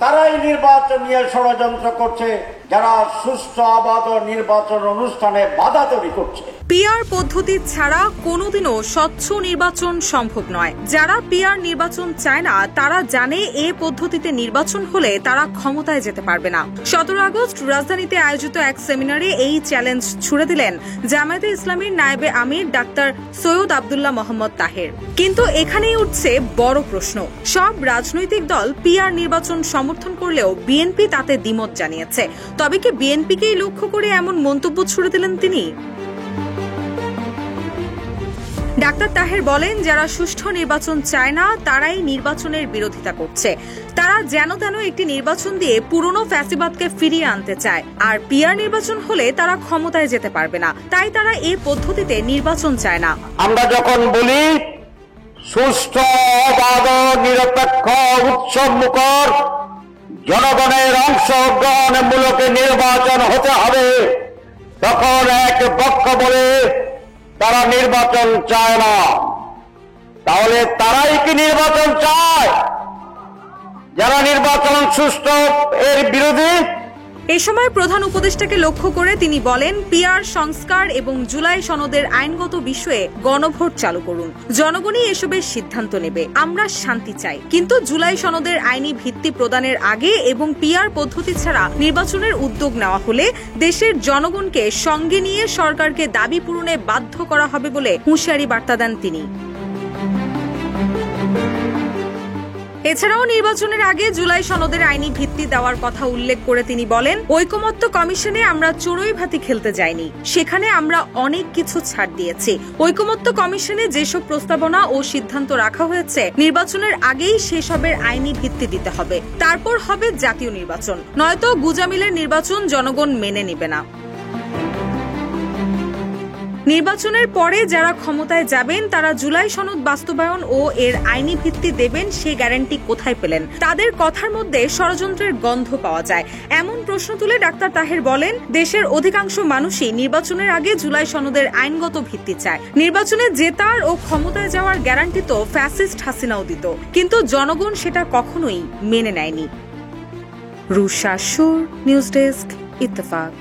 তারাই নির্বাচন নিয়ে ষড়যন্ত্র করছে, যারা সুষ্ঠু অবাধ নির্বাচন অনুষ্ঠানে বাধা তৈরি করছে। পিআর পদ্ধতি ছাড়া কোনোদিনও স্বচ্ছ নির্বাচন সম্ভব নয়। যারা পিআর নির্বাচন চায় না তারা জানে এ পদ্ধতিতে নির্বাচন হলে তারা ক্ষমতায় যেতে পারবে না। 17 আগস্ট রাজধানীতে আয়োজিত এক সেমিনারে এই চ্যালেঞ্জ ছুড়ে দিলেন জামায়াতে ইসলামীর নায়েবে আমির ডাক্তার সৈয়দ আব্দুল্লাহ মোহাম্মদ তাহের। কিন্তু এখানেই উঠছে বড় প্রশ্ন, সব রাজনৈতিক দল পিআর নির্বাচন সমর্থন করলেও বিএনপি তাতে দ্বিমত জানিয়েছে। তবে কি বিএনপিকেই লক্ষ্য করে এমন মন্তব্য ছুড়ে দিলেন তিনি? ডাক্তার তাহের বলেন, যারা সুষ্ঠু নির্বাচন চায় না তারাই নির্বাচনের বিরোধিতা করছে। তারা যেন তেন একটি নির্বাচন দিয়ে পুরনো ফ্যাসিবাদকে ফিরিয়ে আনতে চায়। আর পিআর নির্বাচন হলে তারা ক্ষমতায় যেতে পারবে না, তাই তারা এই পদ্ধতিতে নির্বাচন চায় না। আমরা যখন বলি সুষ্ঠু অবাধ নিরপেক্ষ উৎসবমুখর জনগণের অংশগ্রহণমূলক নির্বাচন হতে হবে, তখন এক পক্ষ বলে তারা নির্বাচন চায় না। তাহলে তারাই কি নির্বাচন চায়? যারা নির্বাচন সুষ্ঠু এর বিরোধী। এ সময় প্রধান উপদেষ্টাকে লক্ষ্য করে তিনি বলেন, পিআর সংস্কার এবং জুলাই সনদের আইনগত বিষয়ে গণভোট চালু করুন। জনগণই এসবের সিদ্ধান্ত নেবে। আমরা শান্তি চাই, কিন্তু জুলাই সনদের আইনি ভিত্তি প্রদানের আগে এবং পিআর পদ্ধতি ছাড়া নির্বাচনের উদ্যোগ নেওয়া হলে দেশের জনগণকে সঙ্গে নিয়ে সরকারকে দাবি পূরণে বাধ্য করা হবে বলে হুঁশিয়ারি বার্তা দেন তিনি। এছাড়াও নির্বাচনের আগে জুলাই সনদের আইনি ভিত্তি দেওয়ার কথা উল্লেখ করে তিনি বলেন, ঐকমত্য কমিশনে আমরা চড়ুই ভাতি খেলতে যাইনি, সেখানে আমরা অনেক কিছু ছাড় দিয়েছি। ঐকমত্য কমিশনে যেসব প্রস্তাবনা ও সিদ্ধান্ত রাখা হয়েছে নির্বাচনের আগেই সেসবের আইনি ভিত্তি দিতে হবে, তারপর হবে জাতীয় নির্বাচন, নয়তো গুজামিলের নির্বাচন জনগণ মেনে নেবে না। নির্বাচনের পরে যারা ক্ষমতায় যাবেন তারা জুলাই সনদ বাস্তবায়ন ও এর আইনি ভিত্তি দেবেন, সে গ্যারান্টি কোথায় পেলেন? তাদের কথার মধ্যে ষড়যন্ত্রের গন্ধ পাওয়া যায়। এমন প্রশ্ন তুলে ডাক্তার তাহের বলেন, দেশের অধিকাংশ মানুষই নির্বাচনের আগে জুলাই সনদের আইনগত ভিত্তি চায়। নির্বাচনে জেতার ও ক্ষমতায় যাওয়ার গ্যারান্টি তো ফ্যাসিস্ট হাসিনাও দিত, কিন্তু জনগণ সেটা কখনোই মেনে নেয়নি। রুশা সুর, নিউজ ডেস্ক, ইত্তেফাক।